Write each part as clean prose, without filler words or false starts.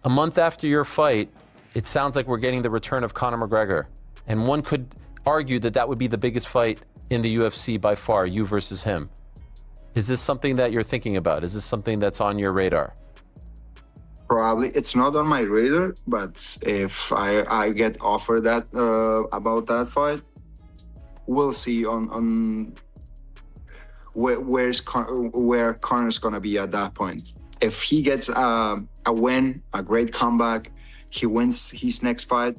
A month after your fight, it sounds like we're getting the return of Conor McGregor. And one could argue that that would be the biggest fight in the UFC by far, you versus him. Is this something that you're thinking about? Is this something that's on your radar? Probably. It's not on my radar, but if I get offered that about that fight, we'll see on where Conor's gonna be at that point. If he gets a win, a great comeback, he wins his next fight,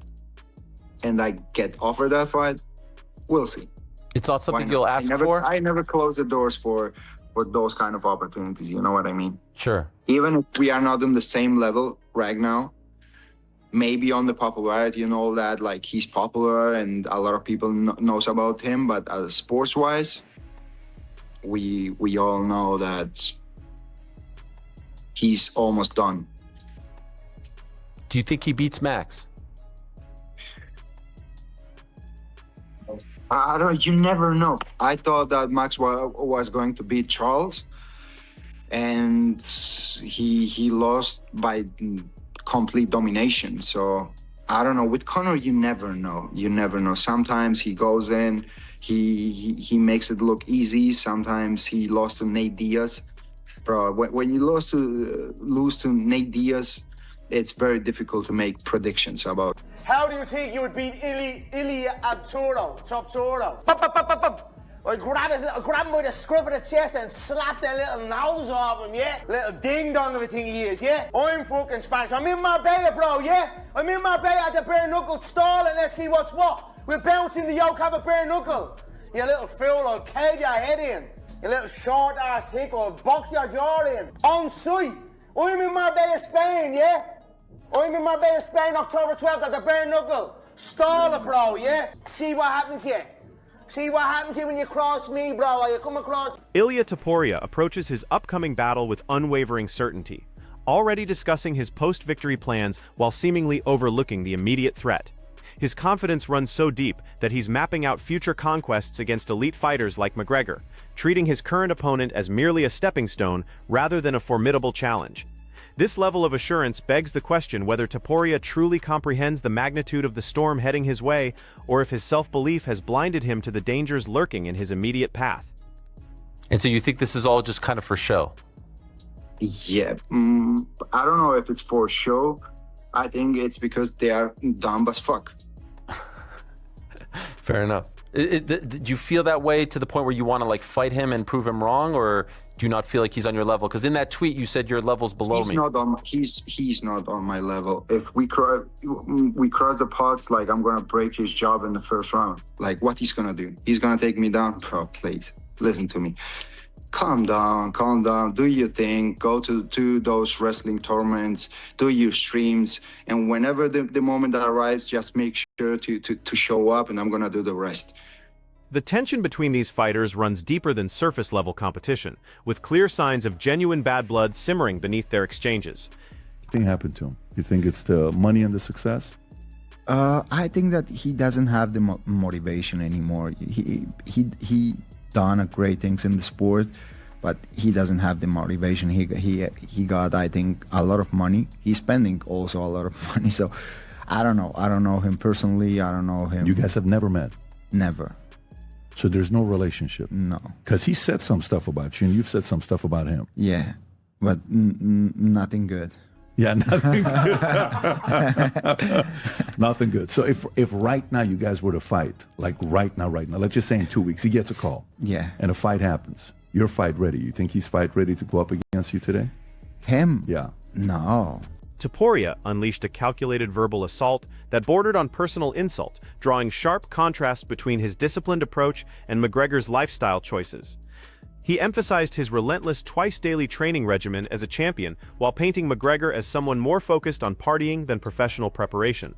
and I get offered that fight, we'll see. It's not something you'll ask for? I never close the doors for those kind of opportunities, you know what I mean? Sure. Even if we are not on the same level right now, maybe on the popularity and all that, like he's popular and a lot of people knows about him, but as sports-wise, we all know that he's almost done. Do you think he beats Max? I don't. You never know. I thought that Max was going to beat Charles, and he lost by complete domination. So I don't know. With Conor, you never know. You never know. Sometimes he goes in, he makes it look easy. Sometimes he lost to Nate Diaz. Bro, when you lose to Nate Diaz, it's very difficult to make predictions about. How do you think you would beat Ilia Topuria? I grab him by the scruff of the chest and slap that little nose off him, yeah? Little ding-dong of a thing he is, yeah? I'm fucking Spanish. I'm in Marbella, bro, yeah? I'm in Marbella at the bare knuckle stall and let's see what's what. We're bouncing the yoke, have a bare knuckle. You little fool, I'll cave your head in. You little short-ass tick, I'll box your jaw in. On site. I'm in Marbella, Spain, yeah? I'm in Marbella, Spain, October 12th at the bare knuckle. Stall it, bro, yeah? See what happens here. See what happens here when you cross me, bro. You come across. Ilia Topuria approaches his upcoming battle with unwavering certainty, already discussing his post-victory plans while seemingly overlooking the immediate threat. His confidence runs so deep that he's mapping out future conquests against elite fighters like McGregor, treating his current opponent as merely a stepping stone rather than a formidable challenge. This level of assurance begs the question whether Topuria truly comprehends the magnitude of the storm heading his way, or if his self-belief has blinded him to the dangers lurking in his immediate path. And so you think this is all just kind of for show? Yeah, I don't know if it's for show. I think it's because they are dumb as fuck. Fair enough. Did you feel that way to the point where you want to like fight him and prove him wrong, or do you not feel like he's on your level? Because in that tweet you said your level's below me. He's not on my level. If we cross the paths, like I'm gonna break his job in the first round. Like what he's gonna do? He's gonna take me down, bro. Please listen to me. Calm down, do your thing, go to those wrestling tournaments, do your streams, and whenever the moment that arrives, just make sure to show up, and I'm gonna do the rest. The tension between these fighters runs deeper than surface-level competition, with clear signs of genuine bad blood simmering beneath their exchanges. What thing happened to him? You think it's the money and the success? I think that he doesn't have the motivation anymore. He done great things in the sport, but he doesn't have the motivation. He got, I think, a lot of money. He's spending also a lot of money. So I don't know. I don't know him personally. I don't know him. You guys have never met? Never. So there's no relationship? No. Because he said some stuff about you and you've said some stuff about him. Yeah, but nothing good. Yeah, nothing good. Nothing good. So if right now you guys were to fight, like right now, let's just say in 2 weeks, he gets a call. Yeah. And a fight happens. You're fight ready. You think he's fight ready to go up against you today? Him? Yeah. No. Topuria unleashed a calculated verbal assault that bordered on personal insult, drawing sharp contrast between his disciplined approach and McGregor's lifestyle choices. He emphasized his relentless twice-daily training regimen as a champion, while painting McGregor as someone more focused on partying than professional preparation.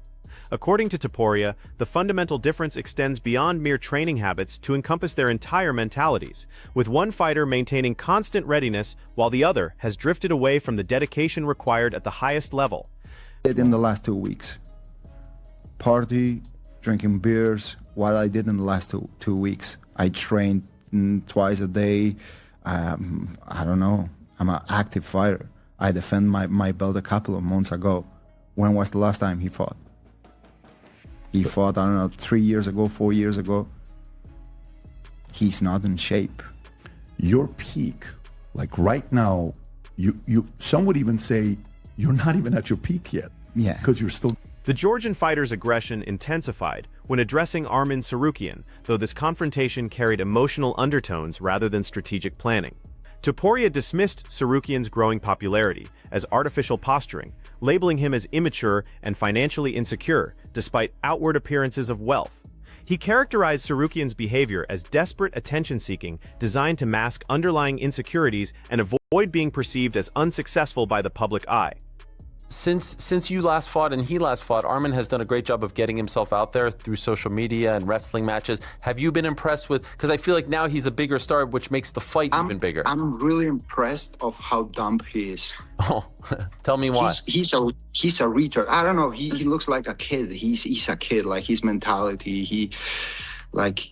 According to Topuria, the fundamental difference extends beyond mere training habits to encompass their entire mentalities, with one fighter maintaining constant readiness while the other has drifted away from the dedication required at the highest level. In the last 2 weeks, party, drinking beers, what I did in the last two weeks. I trained twice a day. I don't know. I'm an active fighter. I defend my belt a couple of months ago. When was the last time he fought? He fought, I don't know, 3 years ago, 4 years ago. He's not in shape. Your peak, like right now, some would even say you're not even at your peak yet. Yeah. Because you're still... The Georgian fighter's aggression intensified when addressing Arman Tsarukyan, though this confrontation carried emotional undertones rather than strategic planning. Topuria dismissed Tsarukyan's growing popularity as artificial posturing, labeling him as immature and financially insecure, despite outward appearances of wealth. He characterized Tsarukyan's behavior as desperate attention-seeking designed to mask underlying insecurities and avoid being perceived as unsuccessful by the public eye. Since you last fought and he last fought, Arman has done a great job of getting himself out there through social media and wrestling matches. Have you been impressed with, because I feel like now he's a bigger star, which makes the fight even bigger. I'm really impressed of how dumb he is. Oh, tell me why. He's a retard. I don't know. He looks like a kid. He's a kid. Like his mentality.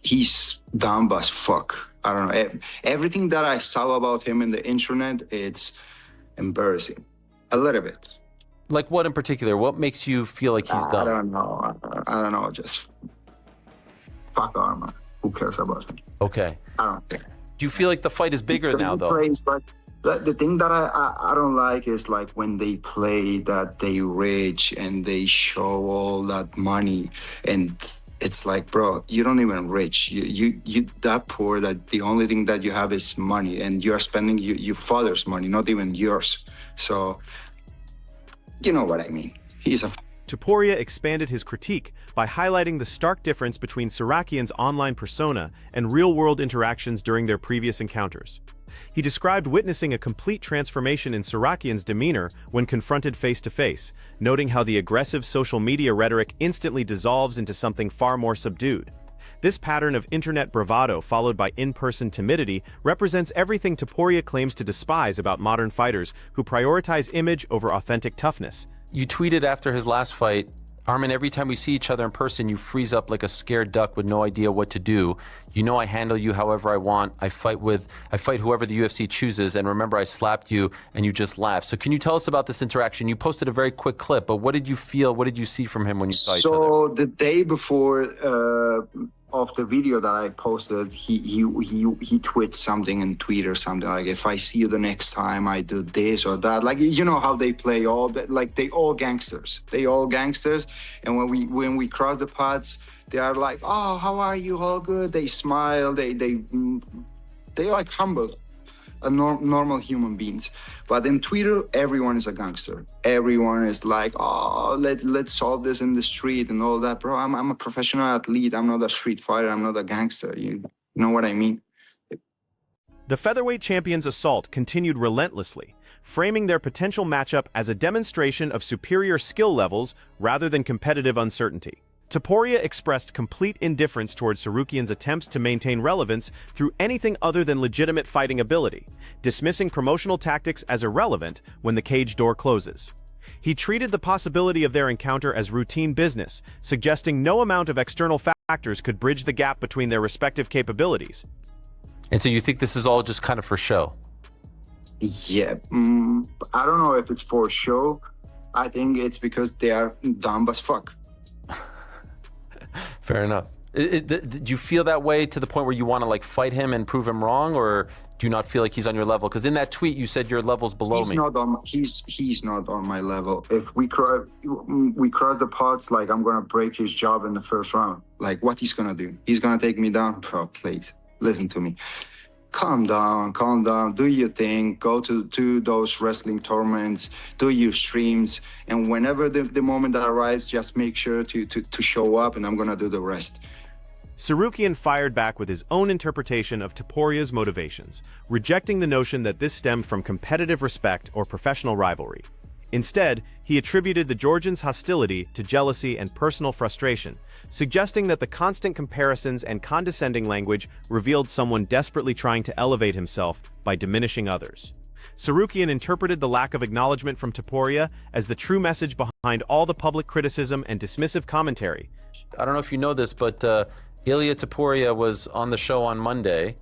He's dumb as fuck. I don't know. Everything that I saw about him in the internet, it's embarrassing. A little bit. Like what in particular? What makes you feel like he's dumb? I don't know. Just fuck Arman. Who cares about him? Okay. I don't care. Do you feel like the fight is bigger now, though? The thing that I don't like is like when they play that they rich and they show all that money, and it's like, bro, you don't even rich. You that poor that the only thing that you have is money, and you are spending your father's money, not even yours. So. You know what I mean. Topuria expanded his critique by highlighting the stark difference between Tsarukyan's online persona and real-world interactions during their previous encounters. He described witnessing a complete transformation in Tsarukyan's demeanor when confronted face-to-face, noting how the aggressive social media rhetoric instantly dissolves into something far more subdued. This pattern of internet bravado followed by in-person timidity represents everything Topuria claims to despise about modern fighters who prioritize image over authentic toughness. You tweeted after his last fight, Arman, every time we see each other in person, you freeze up like a scared duck with no idea what to do. You know I handle you however I want. I fight whoever the UFC chooses, and remember I slapped you and you just laughed. So can you tell us about this interaction? You posted a very quick clip, but what did you feel? What did you see from him when you saw each other? So the day before of the video that I posted, he tweets something in Twitter, something like, if I see you the next time, I do this or that. Like, you know how they play all that, like they all gangsters. And when we cross the paths, they are like, oh, how are you? All good. They smile. They like humble, normal human beings. But in Twitter, everyone is a gangster. Everyone is like, oh, let's solve this in the street and all that. Bro, I'm a professional athlete. I'm not a street fighter. I'm not a gangster. You know what I mean? The featherweight champion's assault continued relentlessly, framing their potential matchup as a demonstration of superior skill levels rather than competitive uncertainty. Topuria expressed complete indifference towards Tsarukyan's attempts to maintain relevance through anything other than legitimate fighting ability, dismissing promotional tactics as irrelevant when the cage door closes. He treated the possibility of their encounter as routine business, suggesting no amount of external factors could bridge the gap between their respective capabilities. And so you think this is all just kind of for show? Yeah, I don't know if it's for show. I think it's because they are dumb as fuck. Fair enough. Do you feel that way to the point where you want to like fight him and prove him wrong, or do you not feel like he's on your level? Because in that tweet you said your level's below me. He's not on my level. If we cross the paths, like I'm gonna break his jaw in the first round. Like what he's gonna do? He's gonna take me down, bro. Please listen to me. Calm down, do your thing, go to those wrestling tournaments, do your streams, and whenever the moment that arrives, just make sure to show up, and I'm gonna do the rest. Tsarukyan fired back with his own interpretation of Topuria's motivations, rejecting the notion that this stemmed from competitive respect or professional rivalry. Instead, he attributed the Georgian's hostility to jealousy and personal frustration, suggesting that the constant comparisons and condescending language revealed someone desperately trying to elevate himself by diminishing others. Tsarukyan interpreted the lack of acknowledgement from Topuria as the true message behind all the public criticism and dismissive commentary. I don't know if you know this, but Ilia Topuria was on the show on Monday,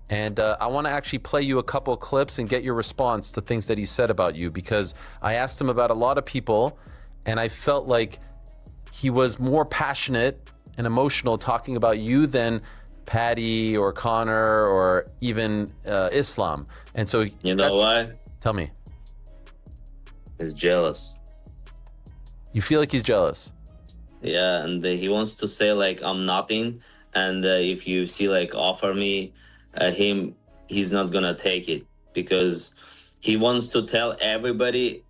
and I want to actually play you a couple clips and get your response to things that he said about you, because I asked him about a lot of people, and I felt like he was more passionate and emotional talking about you than Paddy or Conor or even Islam. And so You know why? Tell me. He's jealous. You feel like he's jealous? Yeah, and he wants to say like I'm nothing, and if you see like offer me him, he's not gonna take it because he wants to tell everybody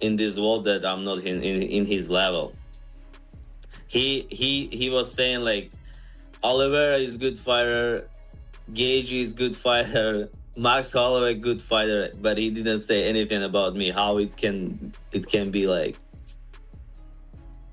in this world that I'm not in his level. He was saying like Oliveira is good fighter, Gage is good fighter, Max Holloway good fighter, but he didn't say anything about me. How it can be like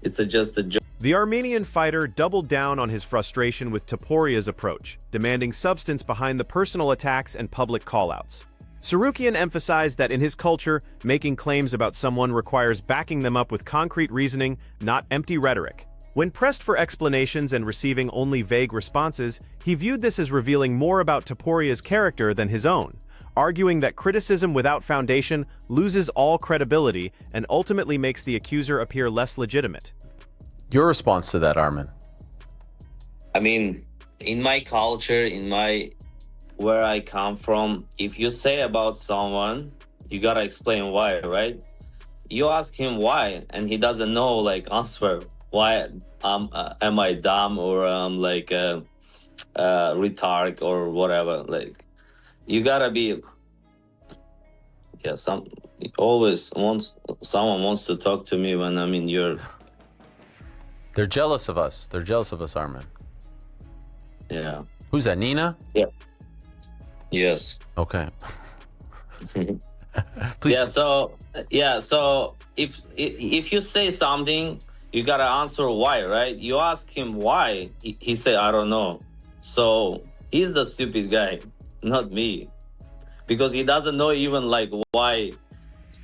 it's just a joke. The Armenian fighter doubled down on his frustration with Topuria's approach, demanding substance behind the personal attacks and public callouts. Sarukian emphasized that in his culture, making claims about someone requires backing them up with concrete reasoning, not empty rhetoric. When pressed for explanations and receiving only vague responses, he viewed this as revealing more about Topuria's character than his own, arguing that criticism without foundation loses all credibility and ultimately makes the accuser appear less legitimate. Your response to that, Armin? I mean, in my culture, where I come from, if you say about someone, you gotta explain why, right? You ask him why, and he doesn't know like answer. Why am I dumb or like retard or whatever? Like, you gotta be. Yeah, someone wants to talk to me when I'm in your. They're jealous of us. They're jealous of us, Armin. Yeah. Who's that, Nina? Yeah. Yes. Okay. Please. So if you say something, you gotta answer why, right? You ask him why, he say I don't know. So he's the stupid guy, not me, because he doesn't know even like why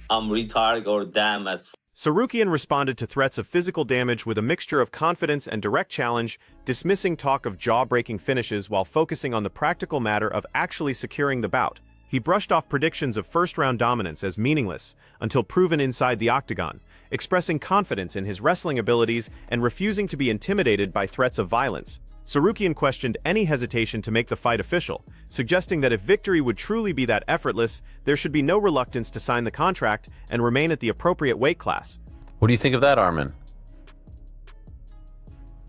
I'm retarded or damn as. Sarukian responded to threats of physical damage with a mixture of confidence and direct challenge, dismissing talk of jaw-breaking finishes while focusing on the practical matter of actually securing the bout. He brushed off predictions of first-round dominance as meaningless until proven inside the octagon, expressing confidence in his wrestling abilities and refusing to be intimidated by threats of violence. Sarukian questioned any hesitation to make the fight official, suggesting that if victory would truly be that effortless, there should be no reluctance to sign the contract and remain at the appropriate weight class. What do you think of that, Armin?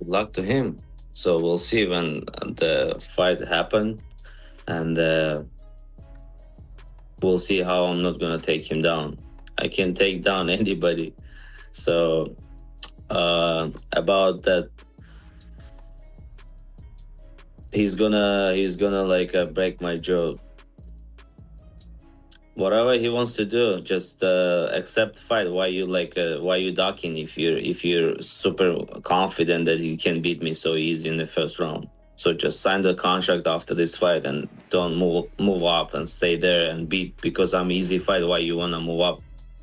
Good luck to him. So we'll see when the fight happens, and we'll see how I'm not gonna take him down. I can take down anybody. So about that, he's gonna like break my jaw. Whatever he wants to do, just accept the fight. Why you ducking if you're super confident that you can beat me so easy in the first round? So just sign the contract after this fight and don't move up and stay there and beat because I'm easy fight. Why you wanna move up?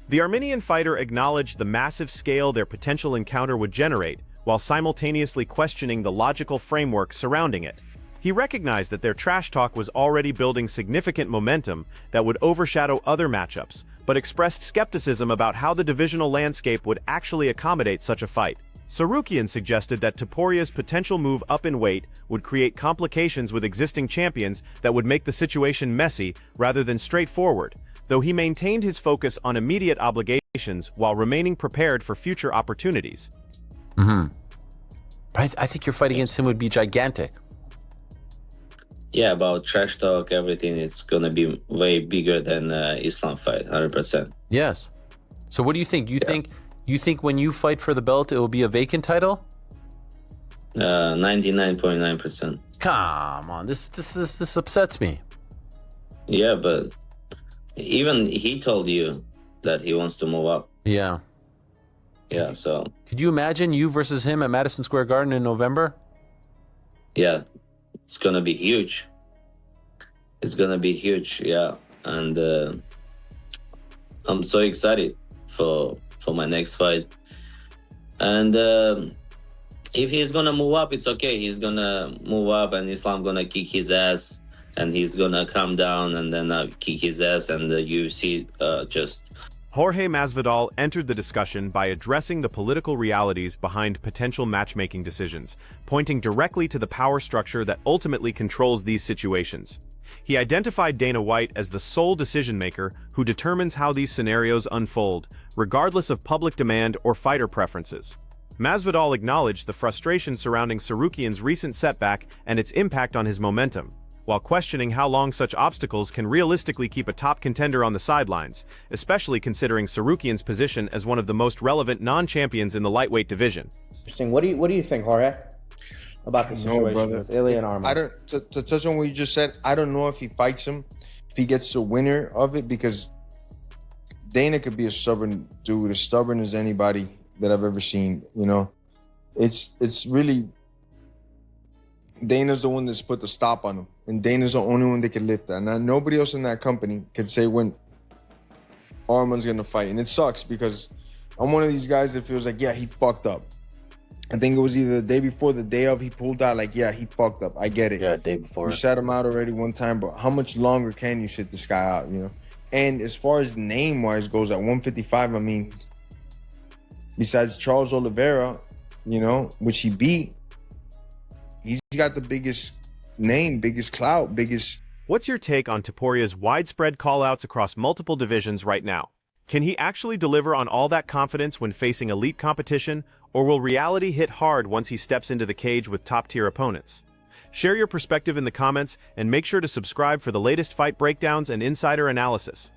The Armenian fighter acknowledged the massive scale their potential encounter would generate, while simultaneously questioning the logical framework surrounding it. He recognized that their trash talk was already building significant momentum that would overshadow other matchups, but expressed skepticism about how the divisional landscape would actually accommodate such a fight. Sarukian suggested that Topuria's potential move up in weight would create complications with existing champions that would make the situation messy rather than straightforward, though he maintained his focus on immediate obligations while remaining prepared for future opportunities. I think your fight against him would be gigantic. Yeah, about trash talk, everything, it's gonna be way bigger than Islam fight, 100%. Yes. So what do you think? You think when you fight for the belt, it will be a vacant title? 99.9%. Come on, this upsets me. Yeah, but even he told you that he wants to move up. Yeah. Yeah, so. Could you imagine you versus him at Madison Square Garden in November? Yeah, it's gonna be huge. It's gonna be huge, yeah. And I'm so excited for my next fight. And if he's gonna move up, it's okay. He's gonna move up and Islam gonna kick his ass and he's gonna come down and then kick his ass and the UFC just Jorge Masvidal entered the discussion by addressing the political realities behind potential matchmaking decisions, pointing directly to the power structure that ultimately controls these situations. He identified Dana White as the sole decision-maker who determines how these scenarios unfold, regardless of public demand or fighter preferences. Masvidal acknowledged the frustration surrounding Sarukian's recent setback and its impact on his momentum, while questioning how long such obstacles can realistically keep a top contender on the sidelines, especially considering Sarukian's position as one of the most relevant non-champions in the lightweight division. Interesting. What do you think, Jorge, about the situation with Ilia and Arman? I don't. To touch on what you just said, I don't know if he fights him, if he gets the winner of it, because Dana could be a stubborn dude, as stubborn as anybody that I've ever seen. You know, it's really Dana's the one that's put the stop on him, and Dana's the only one that can lift that. Now, nobody else in that company can say when Arman's gonna fight, and it sucks because I'm one of these guys that feels like, yeah, he fucked up. I think it was either the day before, the day of, he pulled out, like, yeah, he fucked up. I get it. Yeah, day before. You sat him out already one time, but how much longer can you sit this guy out, you know? And as far as name-wise goes, at 155, I mean, besides Charles Oliveira, you know, which he beat, he's got the biggest name, biggest clout, biggest... What's your take on Topuria's widespread call-outs across multiple divisions right now? Can he actually deliver on all that confidence when facing elite competition, or will reality hit hard once he steps into the cage with top-tier opponents? Share your perspective in the comments and make sure to subscribe for the latest fight breakdowns and insider analysis.